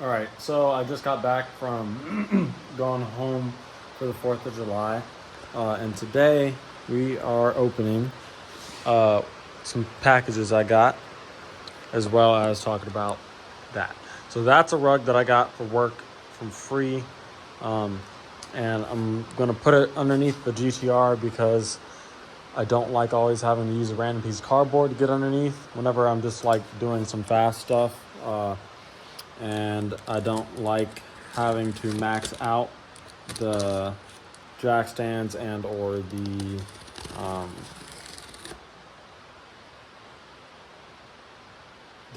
All right, so I just got back from going home for the 4th of July, and today we are opening some packages I got, as well as talking about that. So that's a rug that I got for work from Free, and I'm gonna put it underneath the GTR because I don't like always having to use a random piece of cardboard to get underneath whenever I'm just like doing some fast stuff. And I don't like having to max out the jack stands and or the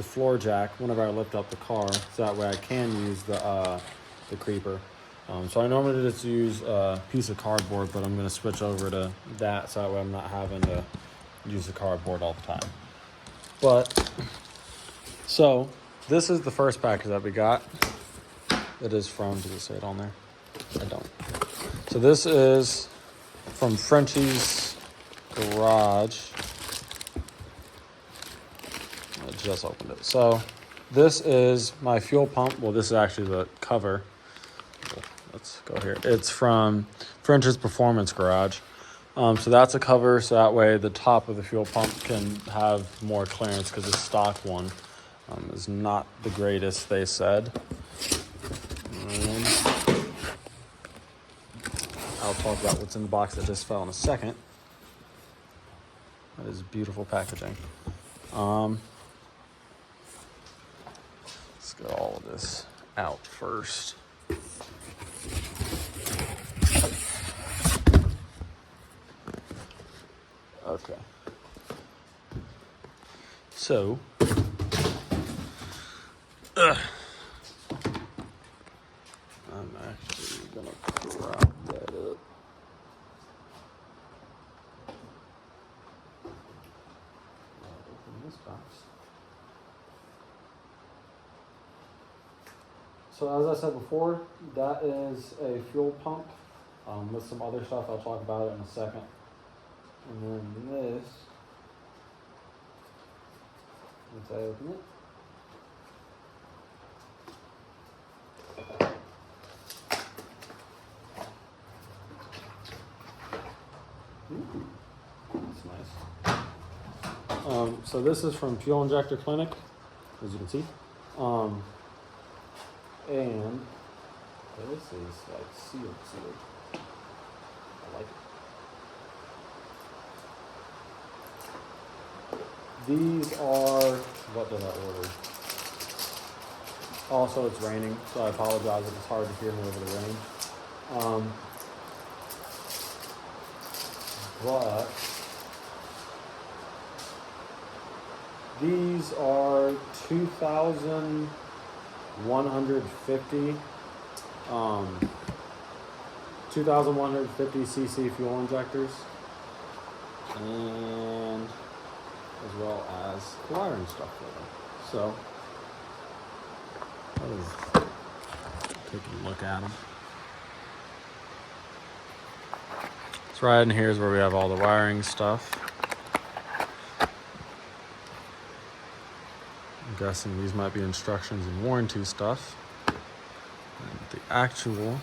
floor jack whenever I lift up the car, so that way I can use the creeper. So I normally just use a piece of cardboard, but I'm going to switch over to that, so that way I'm not having to use the cardboard all the time. But so this is the first package that we got. It is from, does it say it on there? I don't. So this is from Frenchie's Garage. I just opened it. So this is my fuel pump. Well, this is actually the cover. Let's go here. It's from French's Performance Garage. So that's a cover, so that way the top of the fuel pump can have more clearance, because the stock one is not the greatest, they said. I'll talk about what's in the box that just fell in a second. That is beautiful packaging. Let's get all of this out first. Okay. So, I'm actually gonna prop that up. I'll open this box. So as I said before, that is a fuel pump with some other stuff. I'll talk about it in a second. And then this, once I open it, ooh, that's nice. So this is from Fuel Injector Clinic, as you can see. And this is like sealed. I like it. These are, what did I order? Also, it's raining, so I apologize if it's hard to hear me over the rain. But these are 2,150 cc fuel injectors, and as well as wiring stuff for them. So let's take a look at them. So right in here is where we have all the wiring stuff. I'm guessing these might be instructions and warranty stuff. And the actual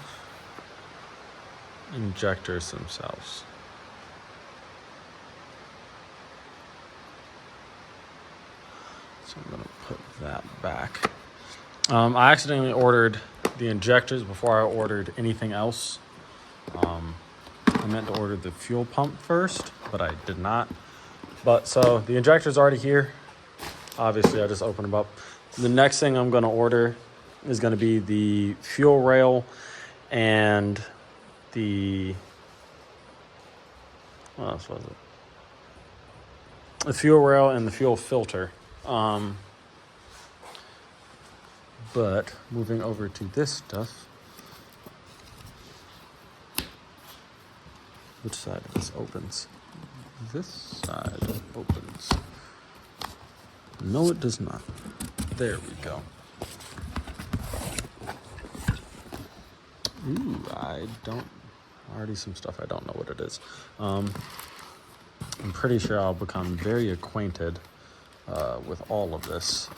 injectors themselves. So I'm going to put that back. I accidentally ordered the injectors before I ordered anything else. I meant to order the fuel pump first, but I did not. But so the injector's already here. Obviously, I just opened them up. The next thing I'm going to order is going to be the fuel rail and the, what else was it? The fuel rail and the fuel filter. But moving over to this stuff, which side of this opens? This side opens. No, it does not. There we go. Ooh, already some stuff I don't know what it is. I'm pretty sure I'll become very acquainted with all of this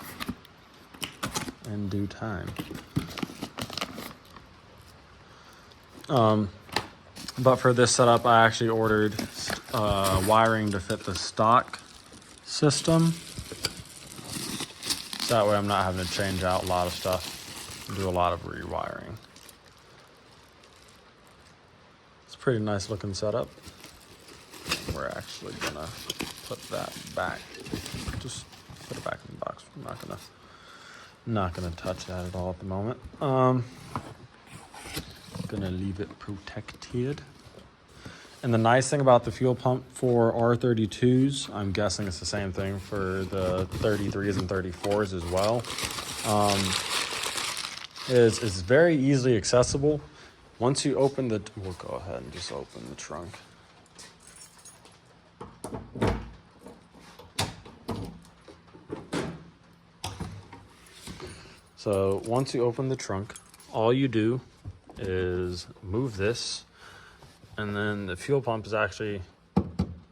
in due time. But for this setup, I actually ordered wiring to fit the stock system. So that way I'm not having to change out a lot of stuff and do a lot of rewiring. It's a pretty nice looking setup. We're actually gonna put that back. Just put it back in the box. I'm not gonna touch that at all at the moment. Gonna leave it protected. And the nice thing about the fuel pump for R32s, I'm guessing it's the same thing for the 33s and 34s as well, is it's very easily accessible. Once you open we'll go ahead and just open the trunk. So once you open the trunk, all you do is move this, and then the fuel pump is actually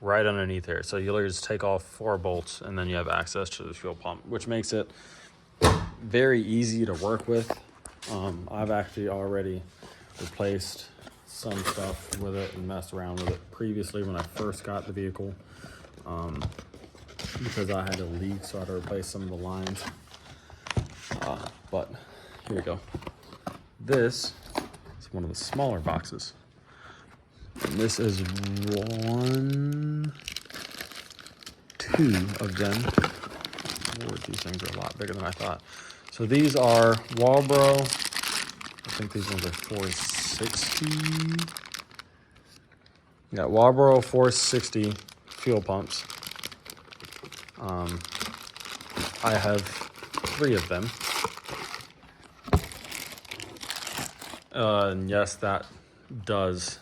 right underneath here. So you'll just take off 4 bolts and then you have access to the fuel pump, which makes it very easy to work with. I've actually already replaced some stuff with it and messed around with it previously when I first got the vehicle, because I had a leak, so I had to replace some of the lines. But here we go. This is one of the smaller boxes. And this is 1, 2 of them. Lord, these things are a lot bigger than I thought. So these are Walbro. I think these ones are 460. Yeah, Walbro 460 fuel pumps. I have 3 of them. And yes, that does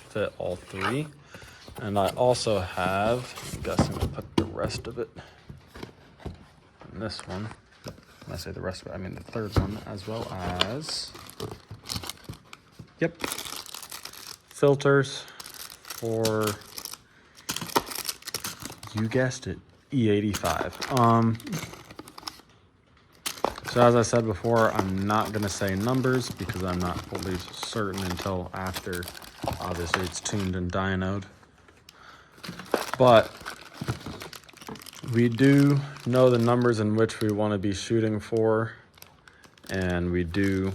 fit all 3. And I also have, I'm guessing I'll put the rest of it in this one. When I say the rest of it, I mean the third one, as well as, yep, filters for, you guessed it, E85. So as I said before, I'm not gonna say numbers because I'm not fully certain until after, obviously, it's tuned and dynoed. But we do know the numbers in which we want to be shooting for, and we do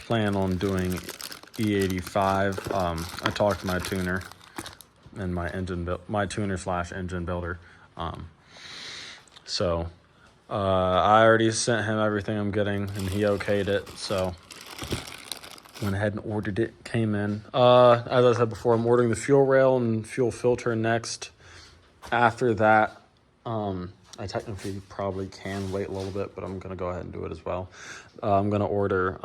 plan on doing E85. I talked to my tuner and my tuner / engine builder. So I already sent him everything I'm getting, and he okayed it. So went ahead and ordered it. Came in. As I said before, I'm ordering the fuel rail and fuel filter next. After that, I technically probably can wait a little bit, but I'm gonna go ahead and do it as well. I'm gonna order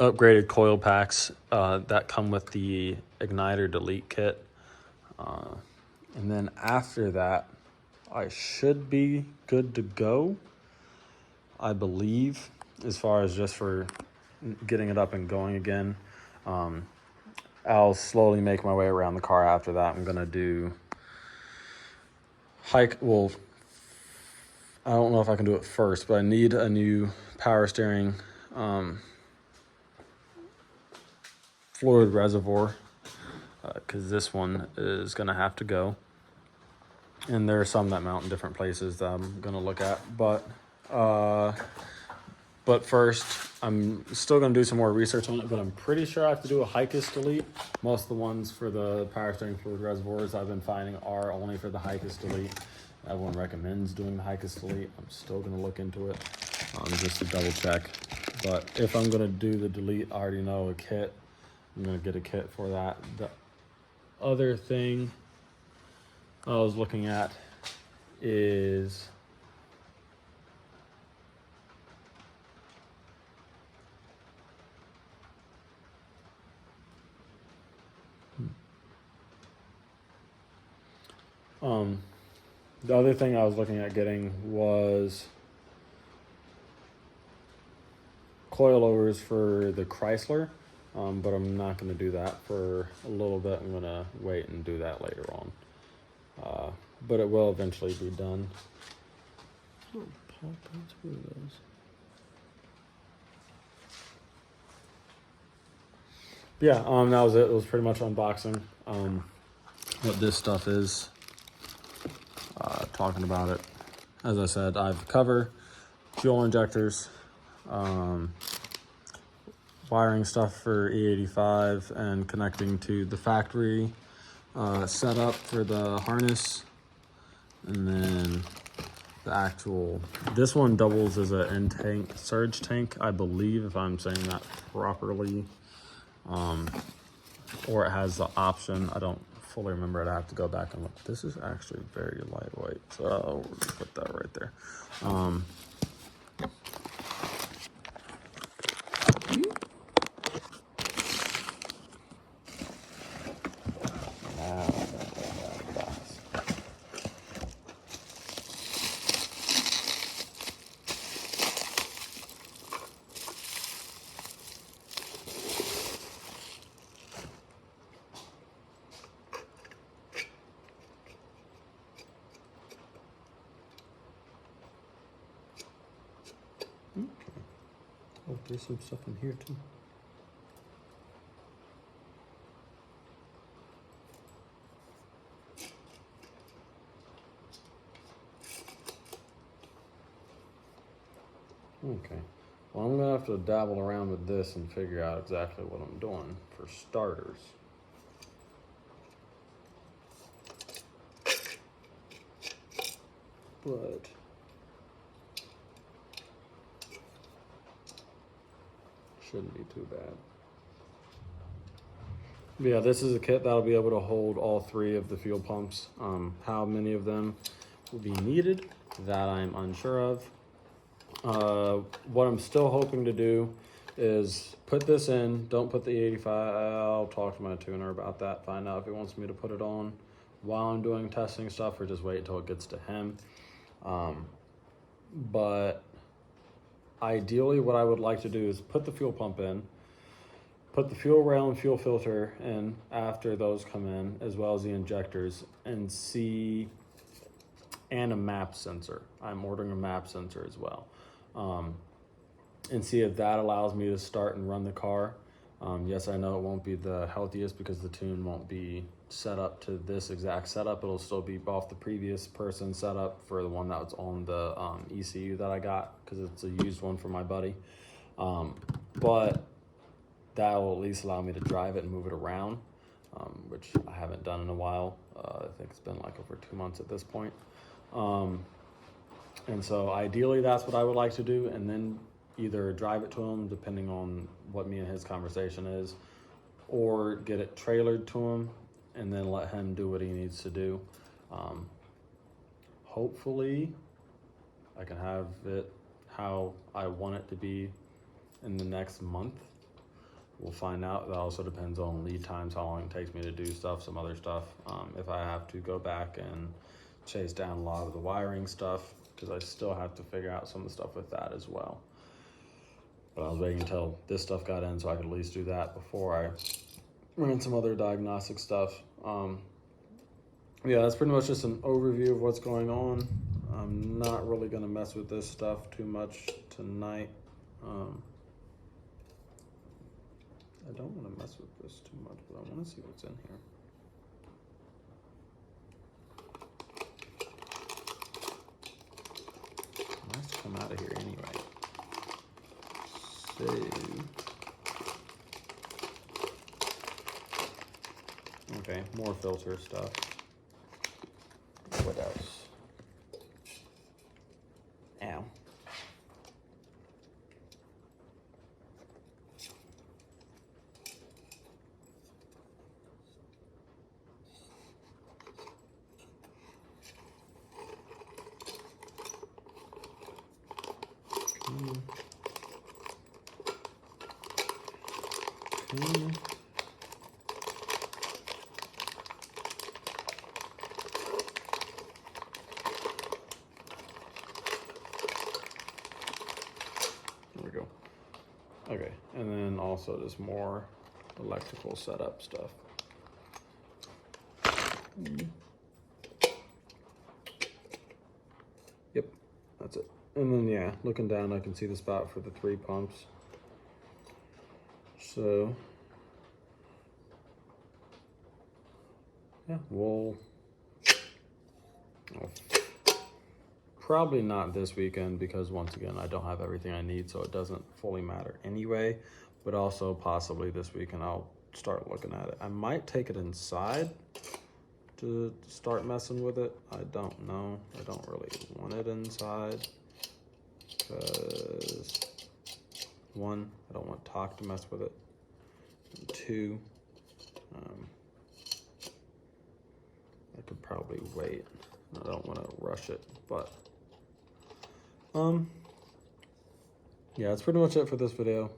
upgraded coil packs that come with the igniter delete kit, and then after that, I should be good to go, I believe, as far as just for getting it up and going again. I'll slowly make my way around the car after that. I'm gonna do well, I don't know if I can do it first, but I need a new power steering fluid reservoir, because this one is gonna have to go. And there are some that mount in different places that I'm gonna look at, but first, I'm still gonna do some more research on it, but I'm pretty sure I have to do a Hicus delete. Most of the ones for the power steering fluid reservoirs I've been finding are only for the Hicus delete. Everyone recommends doing the Hicus delete. I'm still gonna look into it, just to double check. But if I'm gonna do the delete, I already know a kit. I'm gonna get a kit for that. The other thing I was looking at is the other thing I was looking at getting was coilovers for the Chrysler, but I'm not going to do that for a little bit. I'm going to wait and do that later on, but it will eventually be done. Two of those. Yeah, that was it. It was pretty much unboxing what this stuff is. Talking about it. As I said, I have cover, fuel injectors, wiring stuff for E85, and connecting to the factory setup for the harness, and then the actual, this one doubles as an end tank, surge tank, I believe, if I'm saying that properly. Or it has the option, I don't fully remember it. I have to go back and look. This is actually very lightweight, so we'll just put that right there. Oh, there's some stuff in here too. Okay, well, I'm gonna have to dabble around with this and figure out exactly what I'm doing for starters. But shouldn't be too bad. But yeah, this is a kit that'll be able to hold all three of the fuel pumps. How many of them will be needed, that I'm unsure of. What I'm still hoping to do is put this in, don't put the E85, I'll talk to my tuner about that, find out if he wants me to put it on while I'm doing testing stuff or just wait until it gets to him. But ideally what I would like to do is put the fuel pump in, put the fuel rail and fuel filter in after those come in, as well as the injectors, and see, and a map sensor. I'm ordering a map sensor as well. And see if that allows me to start and run the car. Yes, I know it won't be the healthiest because the tune won't be set up to this exact setup. It'll still be off the previous person's setup for the one that was on the ECU that I got, because it's a used one for my buddy. But that will at least allow me to drive it and move it around, which I haven't done in a while. I think it's been like over 2 months at this point. And so ideally that's what I would like to do, and then either drive it to him depending on what me and his conversation is, or get it trailered to him and then let him do what he needs to do. Hopefully I can have it how I want it to be in the next month. We'll find out. That also depends on lead times, how long it takes me to do stuff, some other stuff. If I have to go back and chase down a lot of the wiring stuff, because I still have to figure out some of the stuff with that as well. But I was waiting until this stuff got in so I could at least do that before I ran some other diagnostic stuff. Yeah, that's pretty much just an overview of what's going on. I'm not really gonna mess with this stuff too much tonight. I don't want to mess with this too much, but I want to see what's in here. It has to come out of here anyway. So, okay, more filter stuff. What else? Ow. There we go. Okay, and then also just more electrical setup stuff. Yep, that's it. And then, yeah, looking down, I can see the spot for the 3 pumps. So, yeah, I'll probably not this weekend because, once again, I don't have everything I need, so it doesn't fully matter anyway. But also possibly this weekend I'll start looking at it. I might take it inside to start messing with it. I don't know. I don't really want it inside because, 1, I don't want Talk to mess with it. And 2, I could probably wait. I don't want to rush it, but yeah, that's pretty much it for this video.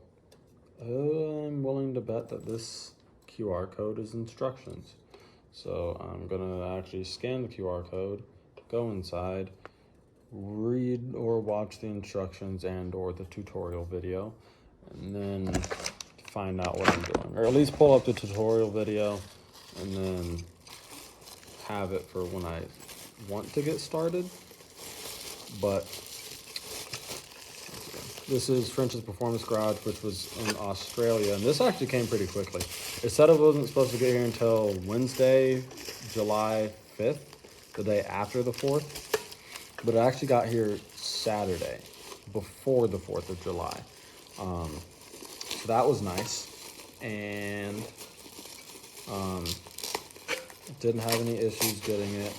I'm willing to bet that this QR code is instructions. So I'm gonna actually scan the QR code, go inside, read or watch the instructions and or the tutorial video, and then find out what I'm doing. Or at least pull up the tutorial video and then have it for when I want to get started. But this is French's Performance Garage, which was in Australia, and this actually came pretty quickly. It said it wasn't supposed to get here until Wednesday, July 5th, the day after the 4th, but it actually got here Saturday, before the 4th of July. So that was nice, and didn't have any issues getting it.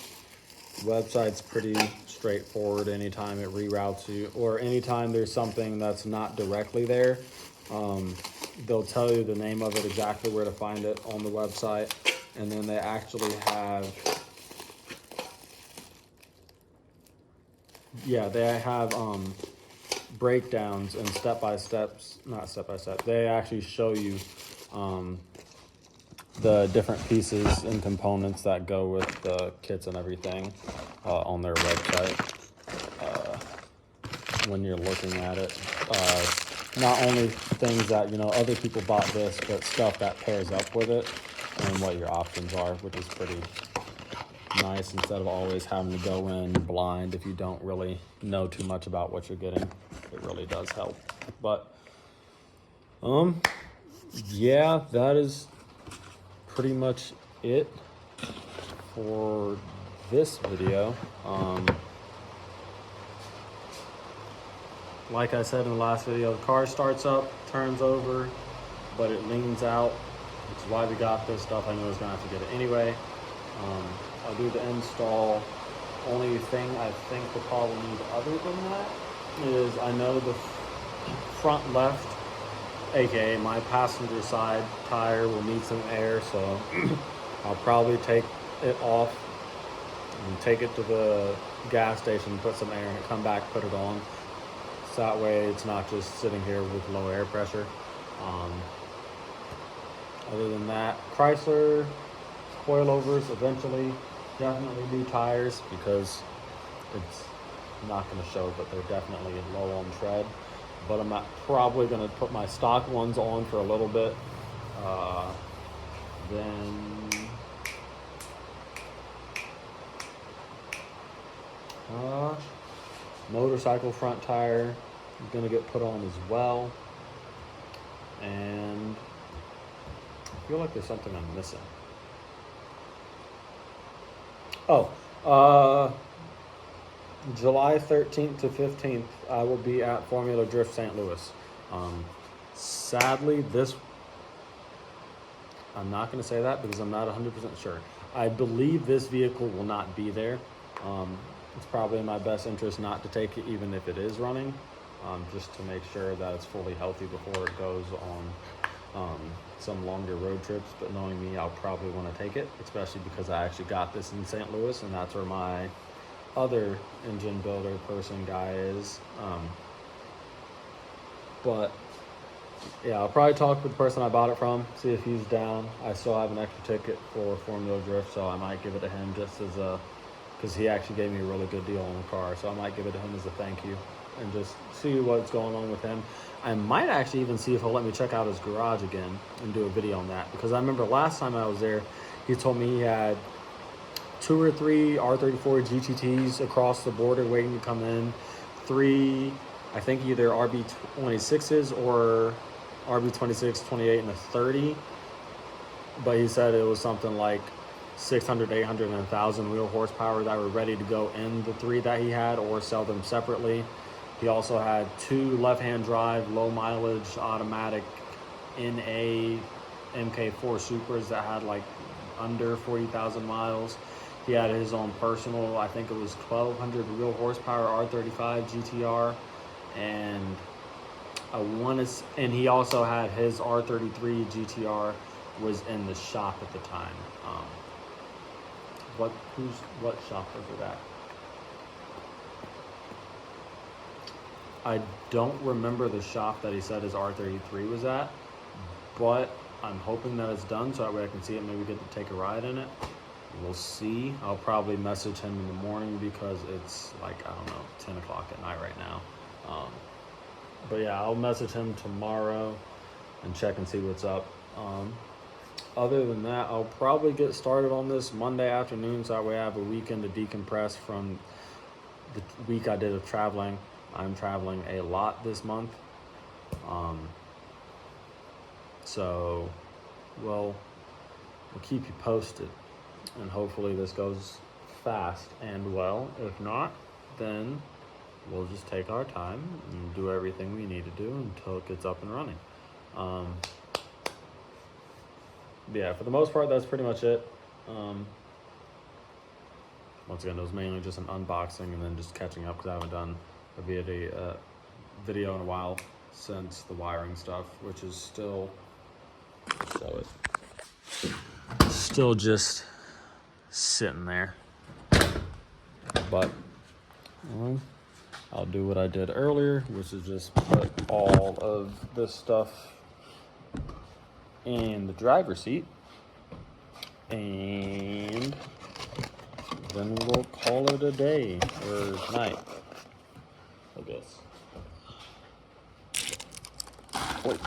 Website's pretty straightforward. Anytime it reroutes you, or anytime there's something that's not directly there, they'll tell you the name of it, exactly where to find it on the website. And then they actually have, breakdowns and not step-by-step, they actually show you the different pieces and components that go with the kits and everything on their website when you're looking at it. Not only things that, other people bought this, but stuff that pairs up with it and what your options are, which is pretty nice instead of always having to go in blind if you don't really know too much about what you're getting. It really does help. But, yeah, that is pretty much it for this video. Like I said in the last video, the car starts up, turns over, but it leans out, which is why we got this stuff. I knew I was gonna have to get it anyway. I'll do the install. Only thing I think the car will need other than that is, I know the front left, aka my passenger side tire, will need some air, so I'll probably take it off and take it to the gas station, put some air in it, come back, put it on, so that way it's not just sitting here with low air pressure. Other than that, Chrysler coilovers eventually, definitely new tires, because it's not going to show, but they're definitely low on tread. But I'm not probably going to put my stock ones on for a little bit. Then motorcycle front tire is going to get put on as well. And I feel like there's something I'm missing. July 13th to 15th, I will be at Formula Drift St. Louis. Sadly, I'm not going to say that because I'm not 100% sure. I believe this vehicle will not be there. It's probably in my best interest not to take it, even if it is running, just to make sure that it's fully healthy before it goes on some longer road trips. But knowing me, I'll probably want to take it, especially because I actually got this in St. Louis, and that's where my other engine builder person guy is. But yeah, I'll probably talk with the person I bought it from, see if he's down. I still have an extra ticket for Formula Drift, so I might give it to him just as because he actually gave me a really good deal on the car, so I might give it to him as a thank you and just see what's going on with him. I might actually even see if he'll let me check out his garage again and do a video on that, because I remember last time I was there, he told me he had 2 or 3 R34 GTTs across the border waiting to come in, 3, I think either RB26s or RB26, 28, and a 30. But he said it was something like 600, 800, and 1,000 wheel horsepower that were ready to go in the 3 that he had, or sell them separately. He also had 2 left-hand drive, low mileage, automatic NA MK4 Supras that had like under 40,000 miles. He had his own personal, I think it was 1,200 wheel horsepower R35 GTR, and and he also had his R33 GTR was in the shop at the time. What shop was it at? I don't remember the shop that he said his R33 was at, but I'm hoping that it's done so that way I can see it, maybe get to take a ride in it. We'll see. I'll probably message him in the morning because it's like, I don't know, 10 o'clock at night right now. But yeah, I'll message him tomorrow and check and see what's up. Other than that, I'll probably get started on this Monday afternoon so that way I have a weekend to decompress from the week I did of traveling. I'm traveling a lot this month. So we'll keep you posted, and hopefully this goes fast and well. If not, then we'll just take our time and do everything we need to do until it gets up and running. Yeah, for the most part, that's pretty much it. Once again, it was mainly just an unboxing and then just catching up because I haven't done a video in a while since the wiring stuff, which is still just sitting there. But I'll do what I did earlier, which is just put all of this stuff in the driver's seat, and then we'll call it a day or night, I guess. Wait.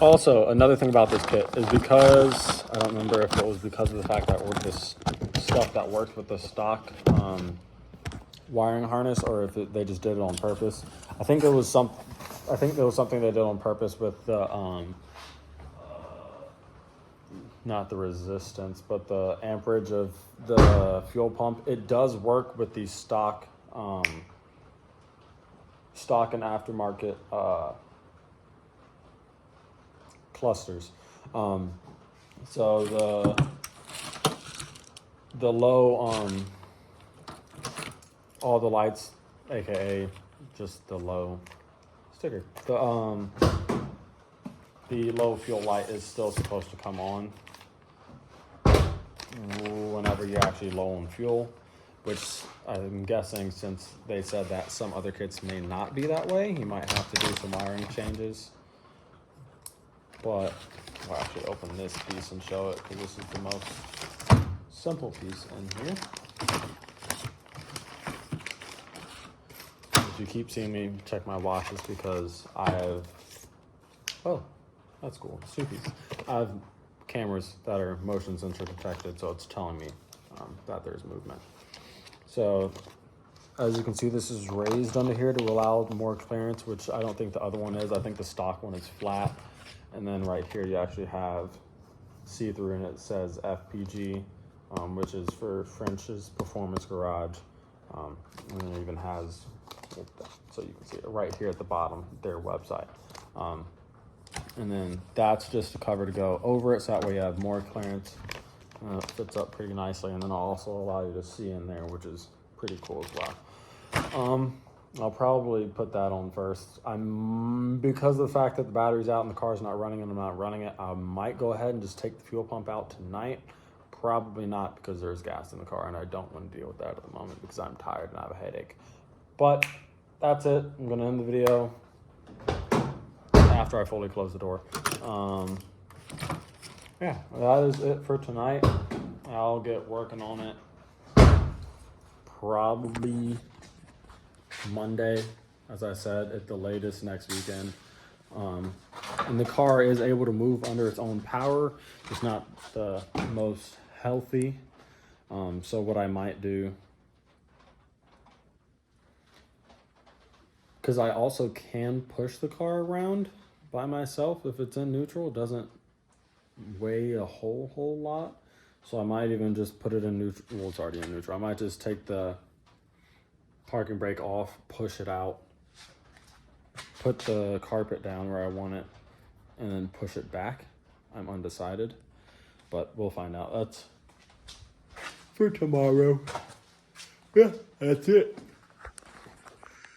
Also, another thing about this kit is because, I don't remember if it was because of the fact that I ordered this stuff that works with the stock wiring harness, or if they just did it on purpose. I think it was something they did on purpose with the, not the resistance, but the amperage of the fuel pump. It does work with these stock and aftermarket clusters. So the low all the lights, aka just the low sticker, the low fuel light is still supposed to come on whenever you're actually low on fuel, which I'm guessing, since they said that some other kits may not be that way, you might have to do some wiring changes. But I'll actually open this piece and show it because this is the most simple piece in here. If you keep seeing me check my watches, because I have, oh, that's cool, Snoopy's. I have cameras that are motion sensor detected, so it's telling me that there's movement. So as you can see, this is raised under here to allow more clearance, which I don't think the other one is. I think the stock one is flat. And then right here you actually have see-through, and it says FPG, which is for French's Performance Garage. And it even has, so you can see it right here at the bottom, their website. And then that's just a cover to go over it, so that way you have more clearance. It fits up pretty nicely, and then I'll also allow you to see in there, which is pretty cool as well. I'll probably put that on first. Because of the fact that the battery's out and the car's not running and I'm not running it, I might go ahead and just take the fuel pump out tonight. Probably not, because there's gas in the car and I don't want to deal with that at the moment because I'm tired and I have a headache. But that's it. I'm going to end the video after I fully close the door. Yeah, that is it for tonight. I'll get working on it probably Monday, as I said, at the latest next weekend. And the car is able to move under its own power. It's not the most healthy. So what I might do because I also can push the car around by myself if it's in neutral. It doesn't weigh a whole lot. So I might even just put it in neutral. Well, it's already in neutral. I might just take the parking brake off, push it out, put the carpet down where I want it, and then push it back. I'm undecided, but we'll find out. That's for tomorrow. Yeah, that's it.